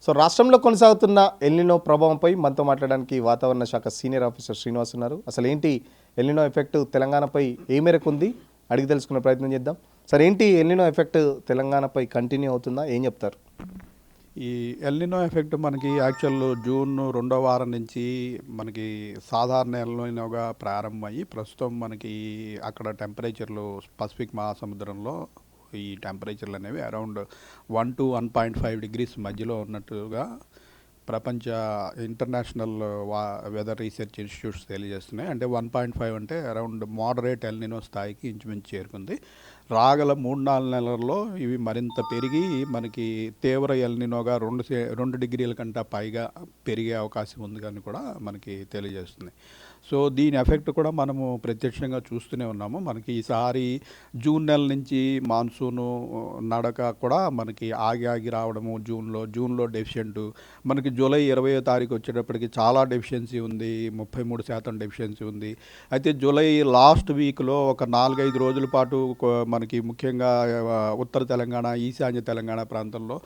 So రాష్ట్రంలో కొనసాగుతున్న El Niño ప్రభావంపై మనతో మాట్లాడడానికి వాతావరణ శాఖ సీనియర్ ఆఫీసర్ శ్రీనివాస్ ఉన్నారు. అసలు ఏంటి ఎల్నినో ఎఫెక్ట్ తెలంగాణపై ఏ మేరకు ఉంది అడిగి తెలుసుకునే ప్రయత్నం చేద్దాం. సార్, ఏంటి ఎల్నినో ఎఫెక్ట్ తెలంగాణపై కంటిన్యూ అవుతుందా, ఏం చెప్తారు? ఈ ఎల్నినో ఎఫెక్ట్ మనకి యాక్చువల్ జూన్ 2వ వారం నుంచి మనకి సాధారణ ఎల్నినోగా ప్రారంభమయ్యి ప్రస్తుతం మనకి అక్కడ టెంపరేచర్లు పసిఫిక్ మహాసముద్రంలో ఈ టెంపరేచర్లు అనేవి అరౌండ్ 1 to 1.5 degrees మధ్యలో ఉన్నట్టుగా ప్రపంచ ఇంటర్నేషనల్ వెదర్ రీసెర్చ్ ఇన్స్టిట్యూట్స్ తెలియజేస్తున్నాయి. అంటే 1.5 అంటే అరౌండ్ మోడరేట్ ఎల్నినో స్థాయికి ఇంచుమించు చేరుకుంది. రాగల 3-4 నెలల్లో ఇవి మరింత పెరిగి మనకి తీవ్ర ఎల్నినోగా 2 డిగ్రీల కంటే పైగా పెరిగే అవకాశం ఉంది కానీ కూడా మనకి తెలియజేస్తుంది. సో దీని ఎఫెక్ట్ కూడా మనము ప్రత్యక్షంగా చూస్తూనే ఉన్నాము. మనకి ఈసారి జూన్ నెల నుంచి మాన్సూను నడక కూడా మనకి ఆగి రావడము జూన్లో డెఫిషియెంట్, మనకి జూలై 20వ తారీఖు వచ్చేటప్పటికి చాలా డెఫిషియన్సీ ఉంది, 33% డెఫిషియన్సీ ఉంది. అయితే జూలై లాస్ట్ వీక్లో ఒక 4-5 రోజుల పాటు మనకి ముఖ్యంగా ఉత్తర తెలంగాణ, ఈశాన్య తెలంగాణ ప్రాంతంలో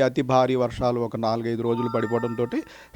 అతి భారీ వర్షాలు ఒక 4-5 రోజులు పడిపోవడంతో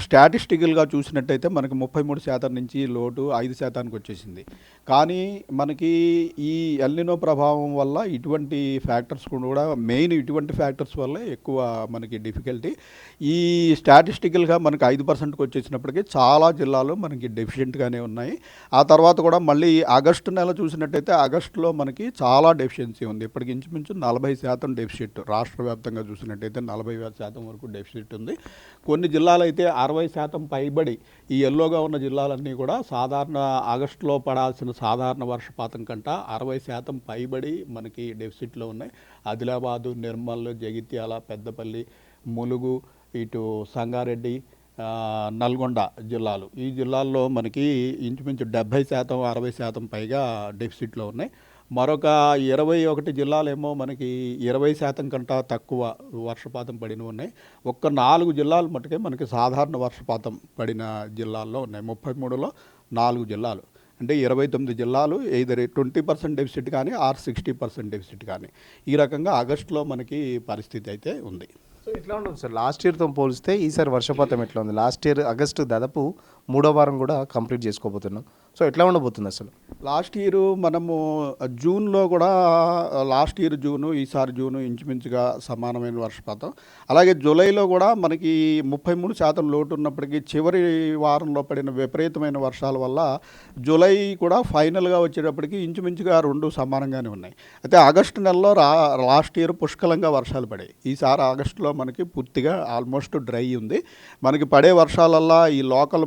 స్టాటిస్టికల్గా చూసినట్టయితే మనకి 33% నుంచి లోటు 5%కి వచ్చేసింది. కానీ మనకి ఈ ఎల్నినో ప్రభావం వల్ల ఇటువంటి ఫ్యాక్టర్స్ కూడా ఇటువంటి ఫ్యాక్టర్స్ వల్ల ఎక్కువ మనకి డిఫికల్టీ. ఈ స్టాటిస్టికల్గా మనకి 5%కి వచ్చేసినప్పటికీ చాలా జిల్లాలు మనకి డెఫిషియెంట్గానే ఉన్నాయి. ఆ తర్వాత కూడా మళ్ళీ ఆగస్టు నెల చూసినట్టయితే ఆగస్టులో మనకి చాలా డెఫిషియన్సీ ఉంది. ఇప్పటికి ఇంచుమించు 40% డెఫిసిట్, రాష్ట్ర వ్యాప్తంగా చూసినట్టయితే 40% వరకు డెఫిసిట్ ఉంది. కొన్ని జిల్లాలు అయితే 60% పైబడి, ఈ ఎల్లోగా ఉన్న జిల్లాలన్నీ కూడా సాధారణ ఆగస్టులో పడాల్సిన సాధారణ వర్షపాతం కంట 60% పైబడి మనకి డెఫిసిట్లో ఉన్నాయి. ఆదిలాబాదు, నిర్మల్, జగిత్యాల, పెద్దపల్లి, ములుగు, ఇటు సంగారెడ్డి, నల్గొండ జిల్లాలు, ఈ జిల్లాల్లో మనకి ఇంచుమించు 70%, 60% పైగా డెఫిసిట్లో ఉన్నాయి. మరొక 21 జిల్లాలేమో మనకి 20% కంటే తక్కువ వర్షపాతం పడినవి ఉన్నాయి. ఒక్క 4 జిల్లాలు మటుకే మనకి సాధారణ వర్షపాతం పడిన జిల్లాల్లో ఉన్నాయి. 33లో 4 జిల్లాలు, అంటే 29 జిల్లాలు ఎయిదర్ 20% డెఫిసిట్ కానీ 60% డెఫిసిట్ కానీ, ఈ రకంగా ఆగస్టులో మనకి పరిస్థితి అయితే ఉంది. సో ఎట్లా ఉంటుంది సార్ లాస్ట్ ఇయర్తో పోలిస్తే ఈసారి వర్షపాతం ఎట్లా ఉంది? లాస్ట్ ఇయర్ ఆగస్టు దాదాపు 3వ వారం కూడా కంప్లీట్ చేసుకోబోతున్నాం. సో ఎట్లా ఉండబోతుంది అసలు? లాస్ట్ ఇయర్ మనము జూన్లో కూడా జూను ఈసారి జూను ఇంచుమించుగా సమానమైన వర్షపాతం. అలాగే జూలైలో కూడా మనకి 33% లోటు ఉన్నప్పటికీ చివరి వారంలో పడిన విపరీతమైన వర్షాల వల్ల జూలై కూడా ఫైనల్గా వచ్చేటప్పటికి ఇంచుమించుగా 2 సమానంగానే ఉన్నాయి. అయితే ఆగస్టు నెలలో లాస్ట్ ఇయర్ పుష్కలంగా వర్షాలు పడాయి. ఈసారి ఆగస్టులో మనకి పూర్తిగా ఆల్మోస్ట్ డ్రై ఉంది. మనకి పడే వర్షాలల్లో ఈ లోకల్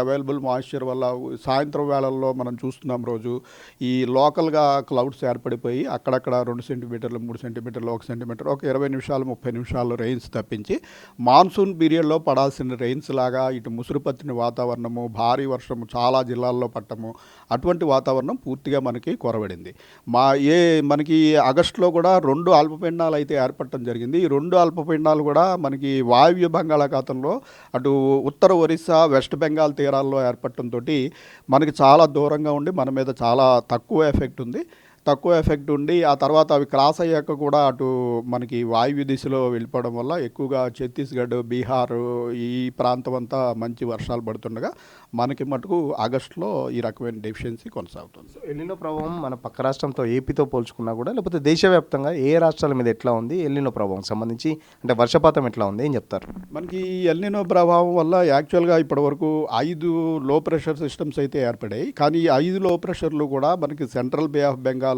అవైలబుల్ మాయిశ్చర్ వల్ల సాయంత్రం వేళల్లో మనం చూస్తున్నాం రోజు ఈ లోకల్గా క్లౌడ్స్ ఏర్పడిపోయి అక్కడక్కడ 2 సెంటీమీటర్లు, 3 సెంటీమీటర్లు, 1 సెంటీమీటర్, ఒక 20 నిమిషాలు, 30 నిమిషాలు రెయిన్స్ తప్పించి మాన్సూన్ పీరియడ్లో పడాల్సిన రెయిన్స్ లాగా ఇటు ముసురుపత్తిన వాతావరణము, భారీ వర్షము చాలా జిల్లాల్లో పట్టము, అటువంటి వాతావరణం పూర్తిగా మనకి కొరవడింది. మనకి ఆగస్టులో కూడా 2 అల్పపీడనాలు అయితే ఏర్పడటం జరిగింది. ఈ 2 అల్పపీడనాలు కూడా మనకి వాయువ్య బంగాళాఖాతంలో అటు ఉత్తర ఒరిస్సా, వెస్ట్ బెంగాల్ తీరాల్లో ఏర్పడటంతో మనకి చాలా దూరంగా ఉండి మన మీద చాలా తక్కువ ఎఫెక్ట్ ఉండి ఆ తర్వాత అవి క్రాస్ అయ్యాక కూడా అటు మనకి వాయువ్య దిశలో వెళ్ళిపోవడం వల్ల ఎక్కువగా ఛత్తీస్గఢ్, బీహార్ ఈ ప్రాంతం అంతా మంచి వర్షాలు పడుతుండగా మనకి మటుకు ఆగస్టులో ఈ రకమైన డెఫిషియన్సీ కొనసాగుతుంది. ఎల్నినో ప్రభావం మన పక్క రాష్ట్రంతో ఏపీతో పోల్చుకున్నా కూడా, లేకపోతే దేశవ్యాప్తంగా ఏ రాష్ట్రాల మీద ఎట్లా ఉంది ఎల్నినో ప్రభావం సంబంధించి, అంటే వర్షపాతం ఎట్లా ఉంది, ఏం చెప్తారు? మనకి ఎల్నినో ప్రభావం వల్ల యాక్చువల్గా ఇప్పటివరకు 5 లో ప్రెషర్ సిస్టమ్స్ అయితే ఏర్పడాయి. కానీ ఈ 5 లో ప్రెషర్లు కూడా మనకి సెంట్రల్ బే ఆఫ్ బెంగాల్లో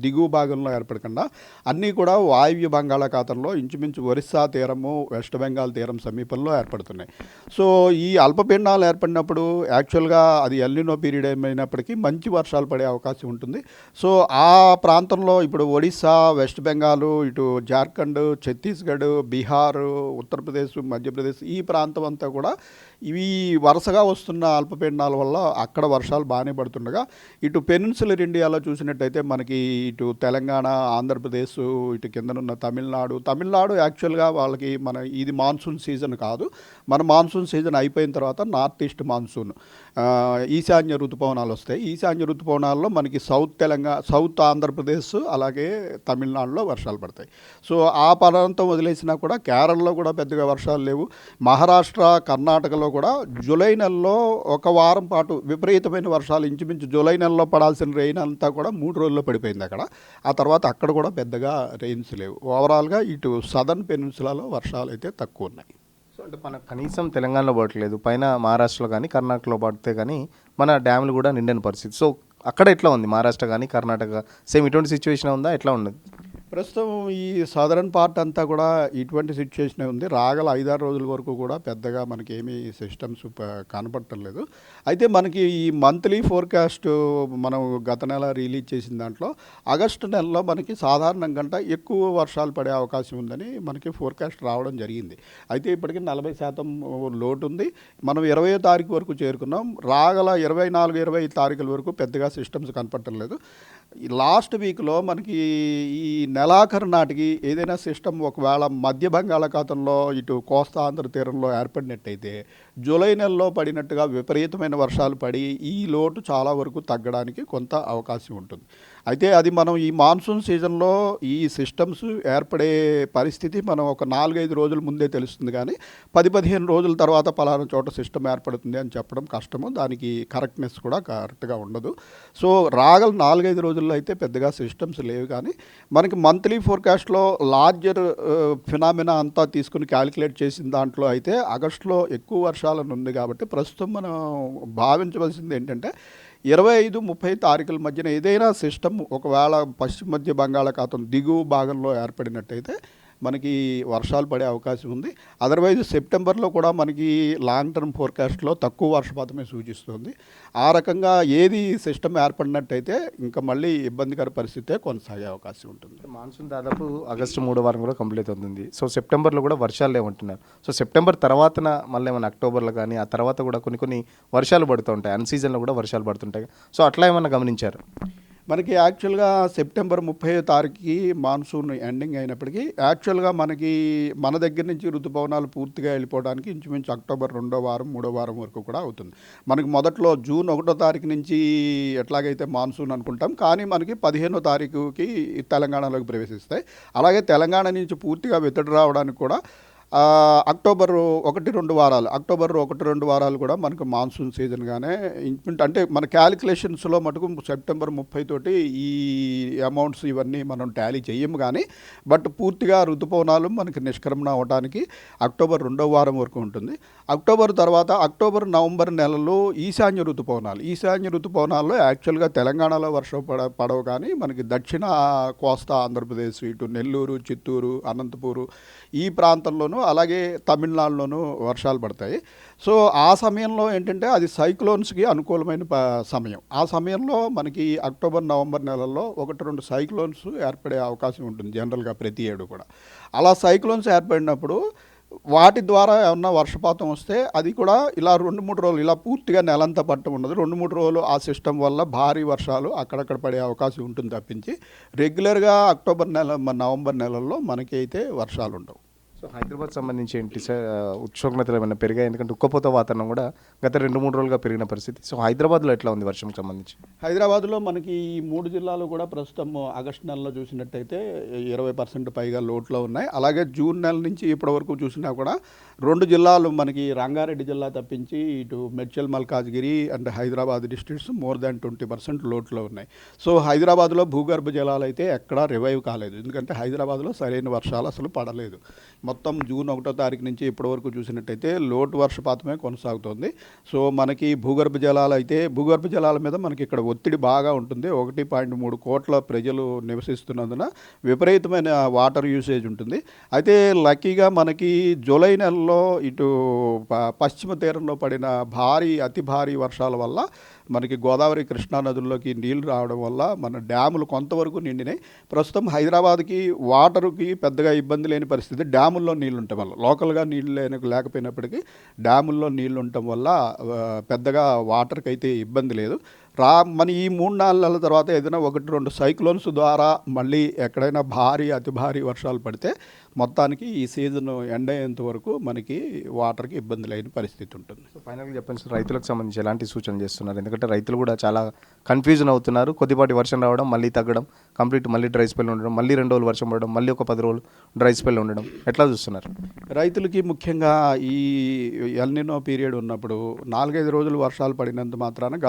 దిగువ భాగంలో ఏర్పడకుండా అన్నీ కూడా వాయువ్య బంగాళాఖాతంలో ఇంచుమించు ఒరిస్సా తీరము, వెస్ట్ బెంగాల్ తీరం సమీపంలో ఏర్పడుతున్నాయి. సో ఈ అల్పపీడనాలు ఏర్పడినప్పుడు యాక్చువల్గా అది ఎల్నినో పీరియడ్ ఏమైనప్పటికీ మంచి వర్షాలు పడే అవకాశం ఉంటుంది. సో ఆ ప్రాంతంలో ఇప్పుడు ఒడిస్సా, వెస్ట్ బెంగాల్, ఇటు జార్ఖండ్, ఛత్తీస్గఢ్, బీహార్, ఉత్తరప్రదేశ్, మధ్యప్రదేశ్ ఈ ప్రాంతం అంతా కూడా ఇవి వరుసగా వస్తున్న అల్పపీడనాల వల్ల అక్కడ వర్షాలు బాగానే పడుతుండగా, ఇటు పెనిన్సులర్ ఇండియాలో చూసినట్టయితే మనకి ఇటు తెలంగాణ, ఆంధ్రప్రదేశ్, ఇటు కిందనున్న తమిళనాడు యాక్చువల్గా వాళ్ళకి ఇది మాన్సూన్ సీజన్ కాదు. మన మాన్సూన్ సీజన్ అయిపోయిన తర్వాత నార్త్ ఈస్ట్ మాన్సూన్, ఈశాన్య ఋతుపవనాలు వస్తాయి. ఈశాన్య ఋతుపవనాల్లో మనకి సౌత్ ఆంధ్రప్రదేశ్ అలాగే తమిళనాడులో వర్షాలు పడతాయి. సో ఆ ప్రాంతం వదిలేసినా కూడా కేరళలో కూడా పెద్దగా వర్షాలు లేవు. మహారాష్ట్ర, కర్ణాటకలో కూడా జూలై నెలలో ఒక వారం పాటు విపరీతమైన వర్షాలు, ఇంచుమించు జూలై నెలలో పడాల్సిన రెయిన్ అంతా కూడా 3 రోజుల్లో పడిపోయింది అక్కడ. ఆ తర్వాత అక్కడ కూడా పెద్దగా రెయిన్స్ లేవు. ఓవరాల్గా ఇటు సదర్న్ పెనిన్సులాలో వర్షాలు అయితే తక్కువ ఉన్నాయి. సో అంటే మన కనీసం తెలంగాణలో పడట్లేదు, పైన మహారాష్ట్రలో కానీ కర్ణాటకలో పడితే కానీ మన డ్యాములు కూడా నిండని పరిస్థితి. సో అక్కడ ఎట్లా ఉంది? మహారాష్ట్ర కానీ కర్ణాటక సేమ్ ఇటువంటి సిచ్యువేషన్ ఉందా, ఎట్లా ఉన్నది? ప్రస్తుతం ఈ సదరన్ పార్ట్ అంతా కూడా ఇటువంటి సిచ్యువేషనే ఉంది. రాగల 5-6 రోజుల వరకు కూడా పెద్దగా మనకేమీ సిస్టమ్స్ కనపడటం లేదు. అయితే మనకి ఈ మంత్లీ ఫోర్కాస్ట్ మనం గత నెల రిలీజ్ చేసిన దాంట్లో ఆగస్టు నెలలో మనకి సాధారణం కంటే ఎక్కువ వర్షాలు పడే అవకాశం ఉందని మనకి ఫోర్కాస్ట్ రావడం జరిగింది. అయితే ఇప్పటికీ 40% లోటు ఉంది. మనం 20వ తారీఖు వరకు చేరుకున్నాం. రాగల 24, 25 తారీఖుల వరకు పెద్దగా సిస్టమ్స్ కనపడటం లేదు. ఈ లాస్ట్ వీక్లో మనకి ఈ నెలాఖరు నాటికి ఏదైనా సిస్టమ్ ఒకవేళ మధ్య బంగాళాఖాతంలో ఇటు కోస్తా ఆంధ్ర తీరంలో ఏర్పడినట్టయితే జూలై నెలలో పడినట్టుగా విపరీతమైన వర్షాలు పడి ఈ లోటు చాలా వరకు తగ్గడానికి కొంత అవకాశం ఉంటుంది. అయితే అది మనం ఈ మాన్సూన్ సీజన్లో ఈ సిస్టమ్స్ ఏర్పడే పరిస్థితి మనం ఒక 4-5 రోజుల ముందే తెలుస్తుంది. కానీ 10-15 రోజుల తర్వాత పలానా చోట సిస్టమ్ ఏర్పడుతుంది అని చెప్పడం కష్టము. దానికి కరెక్ట్నెస్ కూడా కరెక్ట్గా ఉండదు. సో రాగల 4-5 రోజుల్లో అయితే పెద్దగా సిస్టమ్స్ లేవు. కానీ మనకి మంత్లీ ఫోర్కాస్ట్లో లార్జర్ ఫినామినా అంతా తీసుకుని క్యాలిక్యులేట్ చేసిన దాంట్లో అయితే ఆగస్టులో ఎక్కువ వర్షాలను ఉంది. కాబట్టి ప్రస్తుతం మనం భావించవలసింది ఏంటంటే 25-30 తారీఖుల మధ్యన ఏదైనా సిస్టమ్ ఒకవేళ పశ్చిమ మధ్య బంగాళాఖాతం దిగువ భాగంలో ఏర్పడినట్టయితే మనకి వర్షాలు పడే అవకాశం ఉంది. అదర్వైజ్ సెప్టెంబర్లో కూడా మనకి లాంగ్ టర్మ్ ఫోర్కాస్ట్లో తక్కువ వర్షపాతమే సూచిస్తుంది. ఆ రకంగా ఏది సిస్టమ్ ఏర్పడినట్టయితే ఇంకా మళ్ళీ ఇబ్బందికర పరిస్థితే కొనసాగే అవకాశం ఉంటుంది. మాన్సూన్ దాదాపు ఆగస్టు 3వ వారం కూడా కంప్లీట్ అవుతుంది. సో సెప్టెంబర్లో కూడా వర్షాలు లేవంటున్నారు. సో సెప్టెంబర్ తర్వాతన మళ్ళీ ఏమైనా అక్టోబర్లో కానీ ఆ తర్వాత కూడా కొన్ని వర్షాలు పడుతూ ఉంటాయి, అన్ సీజన్లో కూడా వర్షాలు పడుతుంటాయి. సో అట్లా ఏమన్నా గమనించారు? మనకి యాక్చువల్గా సెప్టెంబర్ 30వ తారీఖుకి మాన్సూన్ ఎండింగ్ అయినప్పటికీ యాక్చువల్గా మన దగ్గర నుంచి ఋతుపవనాలు పూర్తిగా వెళ్ళిపోవడానికి ఇంచుమించు అక్టోబర్ 2వ వారం 3వ వారం వరకు కూడా అవుతుంది. మనకి మొదట్లో జూన్ 1వ తారీఖు నుంచి ఎట్లాగైతే మాన్సూన్ అనుకుంటాం, కానీ మనకి 15వ తారీఖుకి తెలంగాణలోకి ప్రవేశిస్తాయి. అలాగే తెలంగాణ నుంచి పూర్తిగా వెతడి రావడానికి కూడా అక్టోబర్ 1-2 వారాలు కూడా మనకు మాన్సూన్ సీజన్గానే అంటే మన క్యాలిక్యులేషన్స్లో మటుకు సెప్టెంబర్ 30 తోటి ఈ అమౌంట్స్ ఇవన్నీ మనం టాలీ చేయము. కానీ బట్ పూర్తిగా ఋతుపవనాలు మనకి నిష్క్రమణ అవడానికి అక్టోబర్ 2వ వారం వరకు ఉంటుంది. అక్టోబర్ తర్వాత అక్టోబర్-నవంబర్ నెలల్లో ఈశాన్య ఋతుపవనాల్లో యాక్చువల్గా తెలంగాణలో వర్షం పడవు. కానీ మనకి దక్షిణ కోస్తా ఆంధ్రప్రదేశ్, ఇటు నెల్లూరు, చిత్తూరు, అనంతపూరు ఈ ప్రాంతంలోనూ అలాగే తమిళనాడులోనూ వర్షాలు పడతాయి. సో ఆ సమయంలో ఏంటంటే అది సైక్లోన్స్కి అనుకూలమైన సమయం. ఆ సమయంలో మనకి అక్టోబర్-నవంబర్ నెలల్లో 1-2 సైక్లోన్స్ ఏర్పడే అవకాశం ఉంటుంది జనరల్గా ప్రతి ఏడు కూడా. అలా సైక్లోన్స్ ఏర్పడినప్పుడు వాటి ద్వారా ఏమన్నా వర్షపాతం వస్తే అది కూడా ఇలా 2-3 రోజులు ఇలా పూర్తిగా నెలంతా పట్టం ఉండదు. 2-3 రోజులు ఆ సిస్టమ్ వల్ల భారీ వర్షాలు అక్కడక్కడ పడే అవకాశం ఉంటుంది తప్పించి రెగ్యులర్గా నవంబర్ నెలల్లో మనకి అయితే వర్షాలు ఉండవు. సో హైదరాబాద్ సంబంధించి ఏంటి సార్, ఉష్ణోగ్రతలు ఏమైనా పెరిగాయి? ఎందుకంటే ఉక్కపోత వాతావరణం కూడా గత 2-3 రోజులుగా పెరిగిన పరిస్థితి. సో హైదరాబాద్లో ఎట్లా ఉంది వర్షంకి సంబంధించి? హైదరాబాద్లో మనకి ఈ 3 జిల్లాలు కూడా ప్రస్తుతం ఆగస్టు నెలలో చూసినట్టయితే 20% పైగా లోట్లో ఉన్నాయి. అలాగే జూన్ నెల నుంచి ఇప్పటి వరకు చూసినా కూడా 2 జిల్లాలు మనకి రంగారెడ్డి జిల్లా తప్పించి ఇటు Medchal, Malkajgiri and Hyderabad districts more than 20% లోట్లో ఉన్నాయి. సో హైదరాబాద్లో భూగర్భ జలాలు అయితే ఎక్కడా రివైవ్ కాలేదు. ఎందుకంటే హైదరాబాద్లో సరైన వర్షాలు అసలు పడలేదు. మొత్తం జూన్ 1వ తారీఖు నుంచి ఇప్పటి వరకు చూసినట్టయితే లోటు వర్షపాతమే కొనసాగుతోంది. సో మనకి భూగర్భ జలాల మీద మనకి ఇక్కడ ఒత్తిడి బాగా ఉంటుంది. 1.3 కోట్ల ప్రజలు నివసిస్తున్నందున విపరీతమైన వాటర్ యూసేజ్ ఉంటుంది. అయితే లక్కీగా మనకి జూలై నెలలో ఇటు పశ్చిమ తీరంలో పడిన అతి భారీ వర్షాల వల్ల మనకి గోదావరి, కృష్ణా నదుల్లోకి నీళ్లు రావడం వల్ల మన డ్యాములు కొంతవరకు నిండినాయి. ప్రస్తుతం హైదరాబాద్కి వాటర్కి పెద్దగా ఇబ్బంది లేని పరిస్థితి. డ్యాముల్లో నీళ్ళు ఉండటం వల్ల, లోకల్గా నీళ్ళు లేకపోయినప్పటికీ డ్యాముల్లో నీళ్ళు ఉండటం వల్ల పెద్దగా వాటర్కి అయితే ఇబ్బంది లేదు. మన ఈ 3-4 నెలల తర్వాత ఏదైనా 1-2 సైక్లోన్స్ ద్వారా మళ్ళీ ఎక్కడైనా అతి భారీ వర్షాలు పడితే మొత్తానికి ఈ సీజన్ ఎండ్ అయ్యేంత వరకు మనకి వాటర్కి ఇబ్బంది లేని పరిస్థితి ఉంటుంది. సో ఫైనల్గా చెప్పండి సార్, రైతులకు సంబంధించి ఎలాంటి సూచనలు చేస్తున్నారు? ఎందుకంటే రైతులు కూడా చాలా కన్ఫ్యూజన్ అవుతున్నారు. కొద్దిపాటి వర్షం రావడం, మళ్ళీ తగ్గడం, కంప్లీట్ మళ్ళీ డ్రై స్పెల్ ఉండడం, మళ్ళీ 2 రోజులు వర్షం పడడం, మళ్ళీ ఒక 10 రోజులు డ్రై స్పెల్ ఉండడం, ఎట్లా చూస్తున్నారు? రైతులకి ముఖ్యంగా ఈ ఎల్నినో పీరియడ్ ఉన్నప్పుడు 4-5 రోజులు వర్షాలు పడినంత మాత్రాన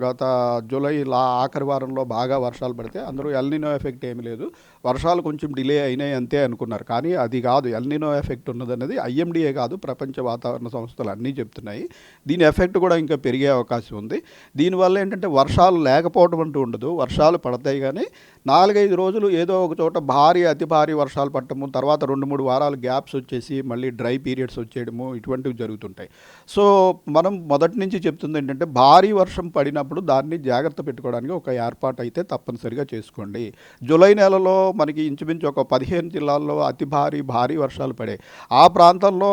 గత జూలై ఆఖరి వారంలో బాగా వర్షాలు పడితే అందరూ ఎల్నినో ఎఫెక్ట్ ఏమీ లేదు, వర్షాలు కొంచెం డిలే అయినాయి అంతే అనుకున్నారు. కానీ అది కాదు, ఎల్నినో ఎఫెక్ట్ ఉన్నదన్నది ఐఎండిఏ కాదు, ప్రపంచ వాతావరణ సంస్థలు అన్నీ చెప్తున్నాయి. దీని ఎఫెక్ట్ కూడా ఇంకా పెరిగే అవకాశం ఉంది. దీనివల్ల ఏంటంటే వర్షాలు లేకపోవడం అంటూ ఉండదు, వర్షాలు పడతాయి. కానీ 4-5 రోజులు ఏదో ఒక చోట అతి భారీ వర్షాలు పడటము, తర్వాత 2-3 వారాలు గ్యాప్స్ వచ్చేసి మళ్ళీ డ్రై పీరియడ్స్ వచ్చేయడము, ఇటువంటివి జరుగుతుంటాయి. సో మనం మొదటి నుంచి చెప్తుంది ఏంటంటే భారీ వర్షం పడినప్పుడు దాన్ని జాగ్రత్త పెట్టుకోవడానికి ఒక ఏర్పాటు అయితే తప్పనిసరిగా చేసుకోండి. జూలై నెలలో మనకి ఇంచుమించు ఒక 15 జిల్లాల్లో అతి భారీ వర్షాలు పడే ఆ ప్రాంతంలో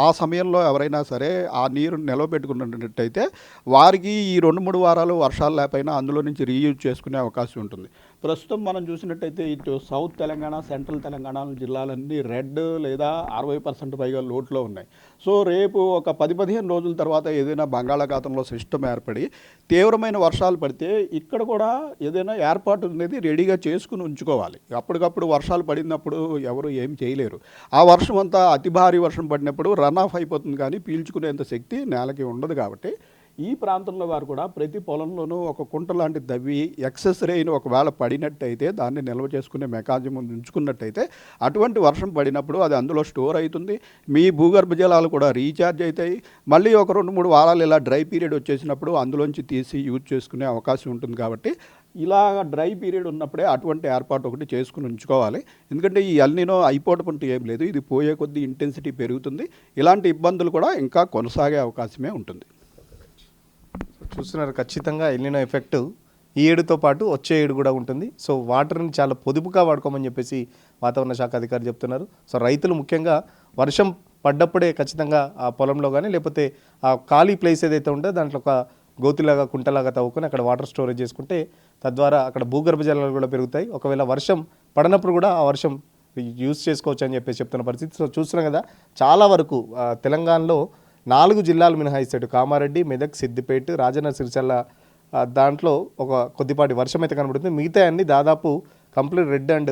ఆ సమయంలో ఎవరైనా సరే ఆ నీరు నిలవబెట్టుకున్నట్టయితే వారికి ఈ 2-3 వారాలు వర్షాలు లేకపోయినా అందులో నుంచి రీయూజ్ చేసుకునే అవకాశం ఉంటుంది. ప్రస్తుతం మనం చూసినట్టయితే ఇటు సౌత్ తెలంగాణ, సెంట్రల్ తెలంగాణ జిల్లాలన్నీ రెడ్ లేదా 60% పైగా లోట్లో ఉన్నాయి. సో రేపు ఒక 10-15 రోజుల తర్వాత ఏదైనా బంగాళాఖాతంలో సిస్టమ్ ఏర్పడి తీవ్రమైన వర్షాలు పడితే ఇక్కడ కూడా ఏదైనా ఏర్పాటు అనేది రెడీగా చేసుకుని ఉంచుకోవాలి. అప్పటికప్పుడు వర్షాలు పడినప్పుడు ఎవరు ఏం చేయలేరు. ఆ వర్షం అంతా అతి భారీ వర్షం పడినప్పుడు రన్ ఆఫ్ అయిపోతుంది, కానీ పీల్చుకునేంత శక్తి నేలకి ఉండదు. కాబట్టి ఈ ప్రాంతంలో వారు కూడా ప్రతి పొలంలోనూ ఒక కుంట లాంటి దవ్వి ఎక్సెస్ రెయిన్ ఒకవేళ పడినట్టయితే దాన్ని నిల్వ చేసుకునే మెకానిజం ఉంచుకున్నట్టయితే అటువంటి వర్షం పడినప్పుడు అది అందులో స్టోర్ అవుతుంది. మీ భూగర్భ జలాలు కూడా రీఛార్జ్ అవుతాయి. మళ్ళీ ఒక 2-3 వారాలు ఇలా డ్రై పీరియడ్ వచ్చేసినప్పుడు అందులోంచి తీసి యూజ్ చేసుకునే అవకాశం ఉంటుంది. కాబట్టి ఇలా డ్రై పీరియడ్ ఉన్నప్పుడే అటువంటి ఏర్పాటు ఒకటి చేసుకుని ఉంచుకోవాలి. ఎందుకంటే ఈ ఎల్నినో అయిపోవడం అంటూ ఏం లేదు, ఇది పోయే కొద్దీ ఇంటెన్సిటీ పెరుగుతుంది. ఇలాంటి ఇబ్బందులు కూడా ఇంకా కొనసాగే అవకాశమే ఉంటుంది. చూస్తున్నారు, ఖచ్చితంగా ఎల్నినో ఎఫెక్ట్ ఈ ఏడుతో పాటు వచ్చే ఏడు కూడా ఉంటుంది. సో వాటర్ని చాలా పొదుపుగా వాడుకోమని చెప్పేసి వాతావరణ శాఖ అధికారి చెప్తున్నారు. సో రైతులు ముఖ్యంగా వర్షం పడ్డప్పుడే ఖచ్చితంగా ఆ పొలంలో కానీ లేకపోతే ఆ ఖాళీ ప్లేస్ ఏదైతే ఉంటుందో దాంట్లో ఒక గోతిలాగా కుంటలాగా తవ్వుకొని అక్కడ వాటర్ స్టోరేజ్ చేసుకుంటే తద్వారా అక్కడ భూగర్భ జలాలు కూడా పెరుగుతాయి. ఒకవేళ వర్షం పడినప్పుడు కూడా ఆ వర్షం యూజ్ చేసుకోవచ్చు అని చెప్పేసి చెప్తున్న పరిస్థితి. సో చూస్తున్నాం కదా, చాలా వరకు తెలంగాణలో 4 జిల్లాలు మినహాయిస్తాడు, కామారెడ్డి, మెదక్, సిద్దిపేట, రాజన్న సిరిసిల్ల, దాంట్లో ఒక కొద్దిపాటి వర్షం అయితే కనబడుతుంది. మిగతా అన్ని దాదాపు కంప్లీట్ రెడ్ అండ్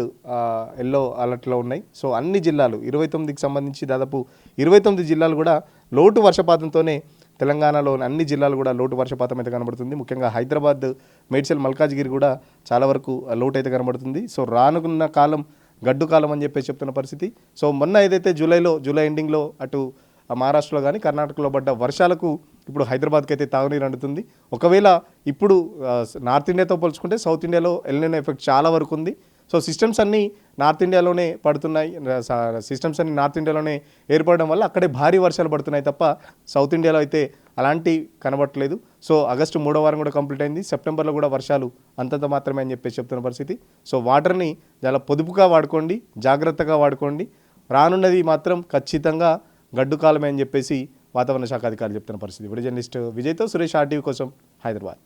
ఎల్లో అలర్ట్లో ఉన్నాయి. సో అన్ని జిల్లాలు 29కి సంబంధించి దాదాపు 29 జిల్లాలు కూడా లోటు వర్షపాతంతోనే తెలంగాణలో అన్ని జిల్లాలు కూడా లోటు వర్షపాతం అయితే కనబడుతుంది. ముఖ్యంగా హైదరాబాద్, మేడ్చల్, మల్కాజ్గిరి కూడా చాలా వరకు లోటు అయితే కనబడుతుంది. సో రానుకున్న కాలం గడ్డు కాలం అని చెప్పేసి చెప్తున్న పరిస్థితి. సో మొన్న ఏదైతే జూలై ఎండింగ్లో అటు మహారాష్ట్రలో కానీ కర్ణాటకలో పడ్డ వర్షాలకు ఇప్పుడు హైదరాబాద్కి అయితే తాగునీరు అందుతుంది. ఒకవేళ ఇప్పుడు నార్త్ ఇండియాతో పోల్చుకుంటే సౌత్ ఇండియాలో ఎల్నినో ఎఫెక్ట్ చాలా వరకు ఉంది. సో సిస్టమ్స్ అన్నీ నార్త్ ఇండియాలోనే పడుతున్నాయి, సిస్టమ్స్ అన్నీ నార్త్ ఇండియాలోనే ఏర్పడడం వల్ల అక్కడే భారీ వర్షాలు పడుతున్నాయి తప్ప సౌత్ ఇండియాలో అయితే అలాంటి కనబడట్లేదు. సో ఆగస్టు 3వ వారం కూడా కంప్లీట్ అయింది, సెప్టెంబర్లో కూడా వర్షాలు అంతంత మాత్రమే అని చెప్పేసి చెప్తున్న పరిస్థితి. సో వాటర్ని చాలా పొదుపుగా వాడుకోండి, జాగ్రత్తగా వాడుకోండి. రానున్నది మాత్రం ఖచ్చితంగా గడ్డు కాలమే అని చెప్పేసి వాతావరణ శాఖ అధికారులు చెప్తున్న పరిస్థితి. ఇప్పుడు జర్నలిస్ట్ విజయ్తో సురేష్, RTV కోసం, హైదరాబాద్.